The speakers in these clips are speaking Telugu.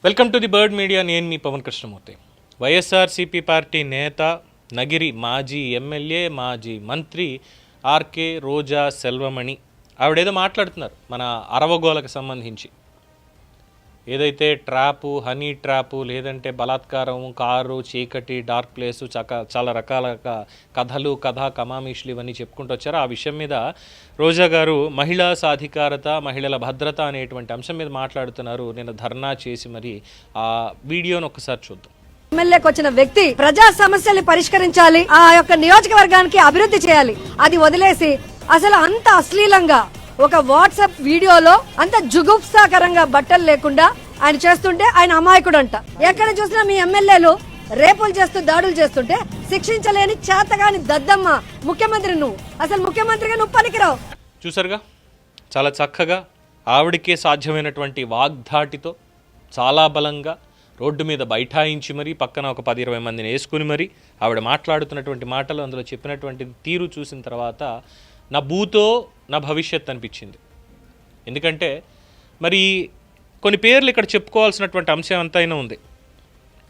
Welcome to the bird media. నేను మీ పవన్ కృష్ణమూర్తి. వైఎస్ఆర్సీపీ పార్టీ నేత, నగిరి మాజీ ఎమ్మెల్యే, మాజీ మంత్రి ఆర్కే రోజా సెల్వమణి ఆవిడేదో మాట్లాడుతున్నారు మన అరవగోలకు సంబంధించి. ఏదైతే ట్రాపు, హనీ ట్రాపు, లేదంటే బలాత్కారం, కారు, చీకటి, డార్క్ ప్లేసు, చాలా రకాల కథలు, కమామిషులు ఇవన్నీ చెప్పుకుంటూ వచ్చారు. ఆ విషయం మీద రోజా గారు మహిళా సాధికారత, మహిళల భద్రత అనేటువంటి అంశం మీద మాట్లాడుతున్నారు. నేను ధర్నా చేసి మరి ఆ వీడియోను ఒకసారి చూద్దాం. ఎమ్మెల్యేకి వచ్చిన వ్యక్తి ప్రజా సమస్యల్ని పరిష్కరించాలి, ఆ యొక్క నియోజకవర్గానికి అభివృద్ధి చేయాలి. అది వదిలేసి అసలు అంత అశ్లీలంగా ఒక వాట్సాప్ వీడియోలో అంత జుగుప్సాకరంగా బట్టలు లేకుండా ఆయన చేస్తుంటే ఆయన అమాయకుడు అంట. ఎక్కడ చూసినా మీ ఎమ్మెల్యేలు రేపులు చేస్తూ దాడులు చేస్తుంటే శిక్షించలేని చేతగాని దద్దమ్మ ముఖ్యమంత్రి నువ్వు. అసలు ముఖ్యమంత్రిగా నువ్వు పనికిరావు. చూసారుగా, చాలా చక్కగా ఆవిడకే సాధ్యమైనటువంటి వాగ్ధాటితో చాలా బలంగా రోడ్డు మీద బైఠాయించి మరి పక్కన ఒక 10-20 మందిని వేసుకుని మరి ఆవిడ మాట్లాడుతున్నటువంటి మాటలు, అందులో చెప్పినటువంటి తీరు చూసిన తర్వాత నా భూతో నా భవిష్యత్ అనిపించింది. ఎందుకంటే మరి కొన్ని పేర్లు ఇక్కడ చెప్పుకోవాల్సినటువంటి అంశం అంతైనా ఉంది.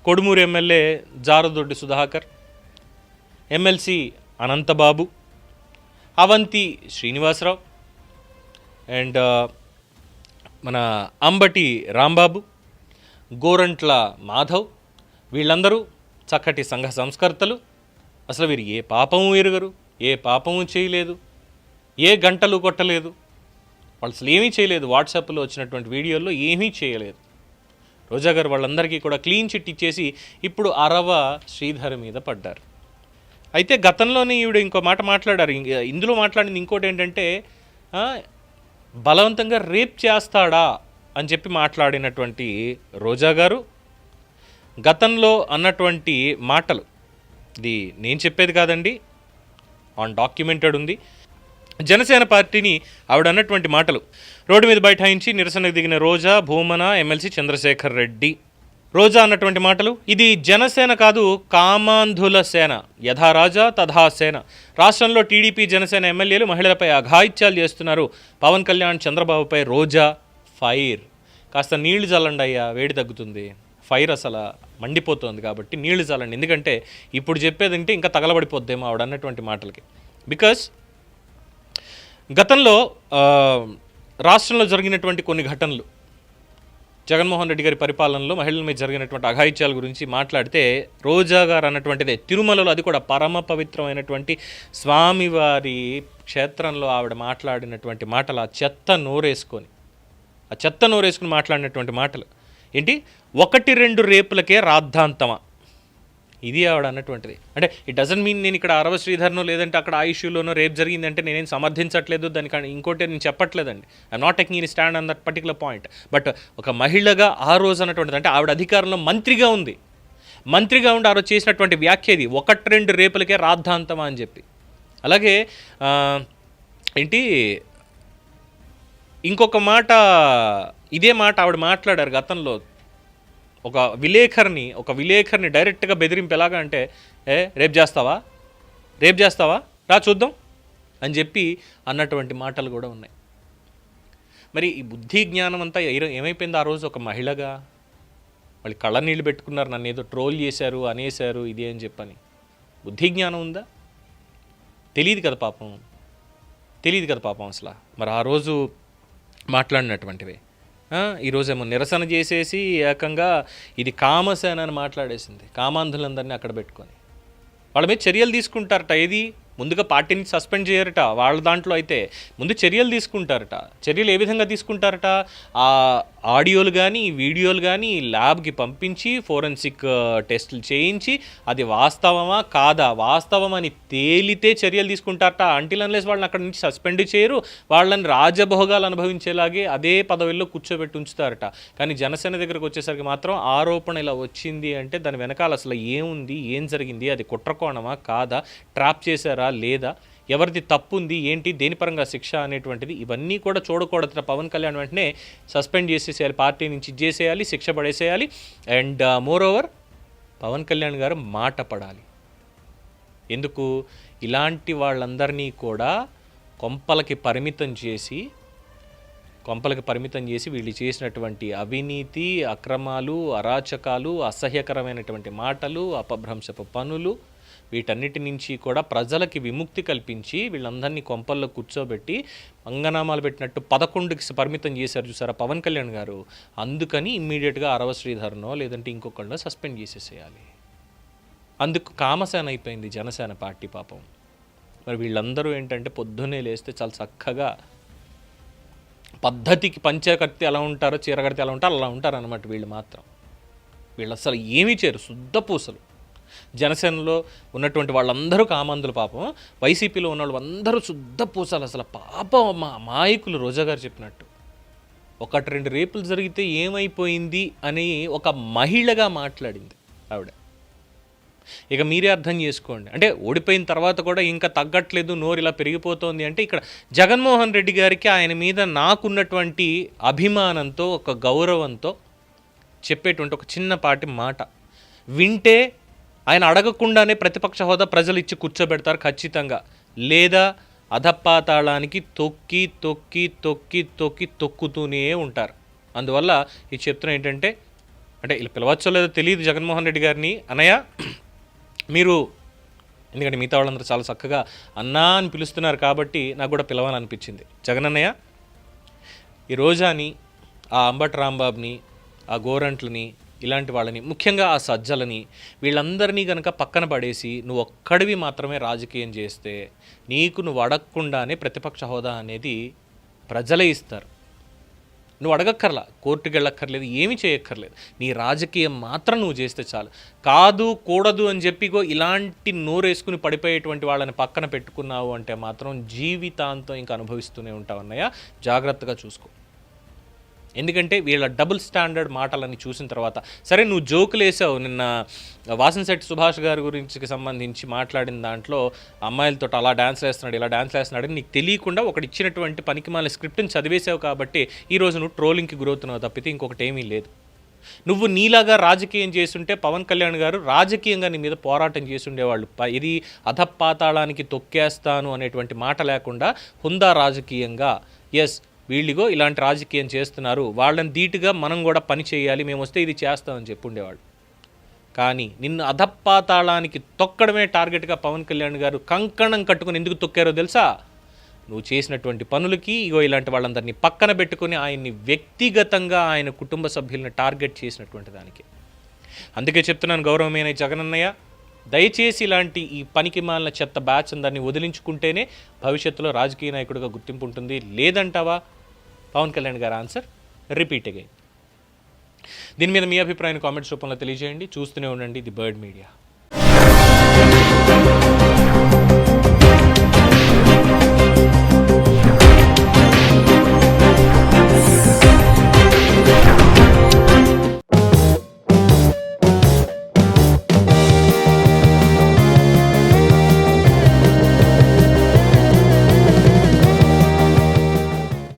Kodumuru MLA Jaradoddi Sudhakar, MLC Anantababu, Avanti Srinivasarao and మన అంబటి రాంబాబు, గోరంట్ల మాధవ్, వీళ్ళందరూ చక్కటి సంఘ సంస్కర్తలు. అసలు వీరు ఏ పాపము ఎరుగరు, ఏ పాపము చేయలేదు, ఏ గంటలు కొట్టలేదు, వాళ్ళు అసలు ఏమీ చేయలేదు. వాట్సాప్లో వచ్చినటువంటి వీడియోల్లో ఏమీ చేయలేదు. రోజా గారు వాళ్ళందరికీ కూడా క్లీన్ చిట్ ఇచ్చేసి ఇప్పుడు అరవ శ్రీధర్ మీద పడ్డారు. అయితే గతంలోనే ఈవిడ ఇంకో మాట మాట్లాడారు. ఇందులో మాట్లాడింది ఇంకోటి ఏంటంటే బలవంతంగా రేప్ చేస్తాడా అని చెప్పి మాట్లాడినటువంటి రోజా గారు గతంలో అన్నటువంటి మాటలు, ఇది నేను చెప్పేది కాదండి, ఆన్ డాక్యుమెంటెడ్ ఉంది. జనసేన పార్టీని ఆవిడ అన్నటువంటి మాటలు, రోడ్డు మీద బైఠాయించి నిరసనకు దిగిన రోజా, భూమన, ఎమ్మెల్సీ చంద్రశేఖర్ రెడ్డి. రోజా అన్నటువంటి మాటలు, ఇది జనసేన కాదు కామాంధుల సేన, యథా రాజా తథా సేన. రాష్ట్రంలో టీడీపీ జనసేన ఎమ్మెల్యేలు మహిళలపై అఘాయిత్యాలు చేస్తున్నారు. పవన్ కళ్యాణ్ చంద్రబాబుపై రోజా ఫైర్. కాస్త నీళ్లు చల్లండి అయ్యా, వేడి తగ్గుతుంది. ఫైర్ అసలు మండిపోతుంది కాబట్టి నీళ్లు చల్లండి. ఎందుకంటే ఇప్పుడు చెప్పేదంటే ఇంకా తగలబడిపోద్దేమో ఆవిడ అన్నటువంటి మాటలకి. బికాస్ గతంలో రాష్ట్రంలో జరిగినటువంటి కొన్ని ఘటనలు, జగన్మోహన్ రెడ్డి గారి పరిపాలనలో మహిళల మీద జరిగినటువంటి అఘాయిత్యాల గురించి మాట్లాడితే రోజా గారు అన్నటువంటిదే, తిరుమలలో అది కూడా పరమ పవిత్రమైనటువంటి స్వామివారి క్షేత్రంలో ఆవిడ మాట్లాడినటువంటి మాటలు, ఆ చెత్త నోరేసుకొని మాట్లాడినటువంటి మాటలు ఏంటి, 1-2 రేపులకే రాద్ధాంతమా, ఇది ఆవిడ అన్నటువంటిది. అంటే ఇట్ డజంట్ మీన్ నేను ఇక్కడ అరవ శ్రీధర్నో లేదంటే అక్కడ ఆ ఇష్యూలోనో రేపు జరిగిందంటే నేనేం సమర్థించట్లేదు, దానికి ఇంకోటి నేను చెప్పట్లేదండి. I'm not taking any stand on that particular point. But ఒక మహిళగా ఆ రోజు అన్నటువంటిది, అంటే ఆవిడ అధికారంలో మంత్రిగా ఉండి ఆ రోజు చేసినటువంటి వ్యాఖ్య ఇది, 1-2 రేపులకే రాద్ధాంతమా అని చెప్పి. అలాగే ఏంటి ఇంకొక మాట, ఇదే మాట ఆవిడ మాట్లాడారు గతంలో. ఒక విలేకరిని డైరెక్ట్గా బెదిరింపు ఎలాగా అంటే, రేపు చేస్తావా రా చూద్దాం అని చెప్పి అన్నటువంటి మాటలు కూడా ఉన్నాయి. మరి ఈ బుద్ధి జ్ఞానం అంతా ఏమైపోయింది ఆ రోజు? ఒక మహిళగా వాళ్ళు కళ్ళ నీళ్ళు పెట్టుకున్నారు, నన్ను ఏదో ట్రోల్ చేశారు, అనేశారు, ఇది అని చెప్పని. బుద్ధి జ్ఞానం ఉందా? తెలియదు కదా పాపం అసలు. మరి ఆ రోజు మాట్లాడినటువంటివి ఈరోజేమో నిరసన చేసేసి ఏకంగా ఇది కామసేన అని మాట్లాడేసింది. కామాంధులందరినీ అక్కడ పెట్టుకొని వాళ్ళ మీద చర్యలు తీసుకుంటారట. ఏది ముందుగా పార్టీని సస్పెండ్ చేయరట. వాళ్ళ దాంట్లో అయితే ముందు చర్యలు తీసుకుంటారట. చర్యలు ఏ విధంగా తీసుకుంటారట? ఆ ఆడియోలు కానీ వీడియోలు కానీ ల్యాబ్కి పంపించి ఫోరెన్సిక్ టెస్టులు చేయించి అది వాస్తవమా కాదా, వాస్తవమని తేలితే చర్యలు తీసుకుంటారట. అంటిల్ అన్లెస్ వాళ్ళని అక్కడి నుంచి సస్పెండ్ చేయరు, వాళ్ళని రాజభోగాలు అనుభవించేలాగే అదే పదవిలో కూర్చోబెట్టి ఉంచుతారట. కానీ జనసేన దగ్గరకు వచ్చేసరికి మాత్రం ఆరోపణ ఇలా వచ్చింది అంటే దాని వెనకాల అసలు ఏముంది, ఏం జరిగింది, అది కుట్రకోణమా కాదా, ట్రాప్ చేశారా లేదా, ఎవరిది తప్పు ఉంది ఏంటి, దేని పరంగా శిక్ష అనేటువంటిది ఇవన్నీ కూడా చూడకూడదు. పవన్ కళ్యాణ్ వెంటనే సస్పెండ్ చేసేసేయాలి, పార్టీ నుంచి ఇచ్చేసేయాలి, శిక్ష పడేసేయాలి. And moreover Pawan Kalyan గారు మాట పడాలి. ఎందుకు ఇలాంటి వాళ్ళందరినీ కూడా కొంపలకి పరిమితం చేసి కొంపలకు పరిమితం చేసి వీళ్ళు చేసినటువంటి అవినీతి, అక్రమాలు, అరాచకాలు, అసహ్యకరమైనటువంటి మాటలు, అపభ్రంశపు పనులు, వీటన్నిటి నుంచి కూడా ప్రజలకి విముక్తి కల్పించి వీళ్ళందరినీ కొంపల్లో కూర్చోబెట్టి అంగనామాలు పెట్టినట్టు 11కి పరిమితం చేశారు చూసారా పవన్ కళ్యాణ్ గారు. అందుకని ఇమ్మీడియట్గా అరవ శ్రీధర్నో లేదంటే ఇంకొకళ్ళనో సస్పెండ్ చేసేసేయాలి. అందుకు కామసేన అయిపోయింది జనసేన పార్టీ పాపం. మరి వీళ్ళందరూ ఏంటంటే పొద్దున్నే లేస్తే చాలా చక్కగా పద్ధతికి పంచకర్తి ఎలా ఉంటారో చీరకర్తి ఎలా ఉంటారో అలా ఉంటారు అన్నమాట. వీళ్ళు మాత్రం వీళ్ళు అసలు ఏమీ చేయరు, శుద్ధ పూసలు. జనసేనలో ఉన్నటువంటి వాళ్ళందరూ కామందులు పాపం, వైసీపీలో ఉన్న వాళ్ళు అందరూ శుద్ధ పూసలు. అసలు పాపం మా అమాయకులు. రోజా గారు చెప్పినట్టు 1-2 రేపులు జరిగితే ఏమైపోయింది అని ఒక మహిళగా మాట్లాడింది ఆవిడ. ఇక మీరే అర్థం చేసుకోండి. అంటే ఓడిపోయిన తర్వాత కూడా ఇంకా తగ్గట్లేదు, నోరు ఇలా పెరిగిపోతుంది అంటే ఇక్కడ జగన్మోహన్ రెడ్డి గారికి ఆయన మీద నాకున్నటువంటి అభిమానంతో, ఒక గౌరవంతో చెప్పేటువంటి ఒక చిన్నపాటి మాట వింటే ఆయన అడగకుండానే ప్రతిపక్ష హోదా ప్రజలు ఇచ్చి కూర్చోబెడతారు ఖచ్చితంగా. లేదా అధపాతాళానికి తొక్కి తొక్కి తొక్కి తొక్కి తొక్కుతూనే ఉంటారు. అందువల్ల ఈ చెప్తున్నా ఏంటంటే, అంటే ఇలా పిలవచ్చో లేదో తెలియదు జగన్మోహన్ రెడ్డి గారిని అన్నయ్య మీరు, ఎందుకంటే మిగతా వాళ్ళందరూ చాలా చక్కగా అన్నా అని పిలుస్తున్నారు కాబట్టి నాకు కూడా పిలవాలనిపించింది. జగన్ అన్నయ్య, ఈ రోజాని, ఆ అంబటి రాంబాబుని, ఆ గోరంట్లని, ఇలాంటి వాళ్ళని, ముఖ్యంగా ఆ సజ్జలని, వీళ్ళందరినీ కనుక పక్కన పడేసి నువ్వు ఒక్కడివి మాత్రమే రాజకీయం చేస్తే నీకు నువ్వు అడగకుండానే ప్రతిపక్ష హోదా అనేది ప్రజలే ఇస్తారు. నువ్వు అడగక్కర్లా, కోర్టుకి వెళ్ళక్కర్లేదు, ఏమీ చేయక్కర్లేదు. నీ రాజకీయం మాత్రం నువ్వు చేస్తే చాలు. కాదు కూడదు అని చెప్పి ఇలాంటి నోరేసుకుని పడిపోయేటువంటి వాళ్ళని పక్కన పెట్టుకున్నావు అంటే మాత్రం జీవితాంతం ఇంకా అనుభవిస్తూనే ఉంటావు అన్నయ్య. జాగ్రత్తగా చూసుకో. ఎందుకంటే వీళ్ళ డబుల్ స్టాండర్డ్ మాటలని చూసిన తర్వాత, సరే నువ్వు జోకులు వేసావు నిన్న వాసనశెట్టి సుభాష్ గారి గురించి సంబంధించి మాట్లాడిన దాంట్లో, అమ్మాయిలతో అలా డ్యాన్స్ వేస్తున్నాడు ఇలా డ్యాన్స్ వేస్తున్నాడు నీకు తెలియకుండా ఒకటి ఇచ్చినటువంటి పనికిమాల స్క్రిప్ట్ని చదివేసావు కాబట్టి ఈరోజు నువ్వు ట్రోలింగ్కి గురవుతున్నావు తప్పితే ఇంకొకటి ఏమీ లేదు. నువ్వు నీలాగా రాజకీయం చేస్తుంటే పవన్ కళ్యాణ్ గారు రాజకీయంగా నీ మీద పోరాటం చేసి ఉండేవాళ్ళు. ఇది అధపాతాళానికి తొక్కేస్తాను అనేటువంటి మాట లేకుండా హుందా రాజకీయంగా, ఎస్ వీళ్ళిగో ఇలాంటి రాజకీయం చేస్తున్నారు, వాళ్ళని ధీటుగా మనం కూడా పని చేయాలి, మేము వస్తే ఇది చేస్తామని చెప్పుండేవాళ్ళు. కానీ నిన్ను అధపాతాళానికి తొక్కడమే టార్గెట్గా పవన్ కళ్యాణ్ గారు కంకణం కట్టుకుని ఎందుకు తొక్కారో తెలుసా? నువ్వు చేసినటువంటి పనులకి ఇగో ఇలాంటి వాళ్ళందరినీ పక్కన పెట్టుకుని ఆయన్ని వ్యక్తిగతంగా ఆయన కుటుంబ సభ్యులను టార్గెట్ చేసినటువంటి దానికి. అందుకే చెప్తున్నాను గౌరవమైన జగనన్నయ్య, దయచేసి ఇలాంటి ఈ పనికి మాలిన చెత్త బ్యాచ్ అందరినీ వదిలించుకుంటేనే భవిష్యత్తులో రాజకీయ నాయకుడిగా గుర్తింపు ఉంటుంది. లేదంటావా? పవన్ కళ్యాణ్ గారి ఆన్సర్ రిపీట్ అగైన్. దీని మీద మీ అభిప్రాయాన్ని కామెంట్స్ రూపంలో తెలియజేయండి. చూస్తూనే ఉండండి ది బర్డ్ మీడియా.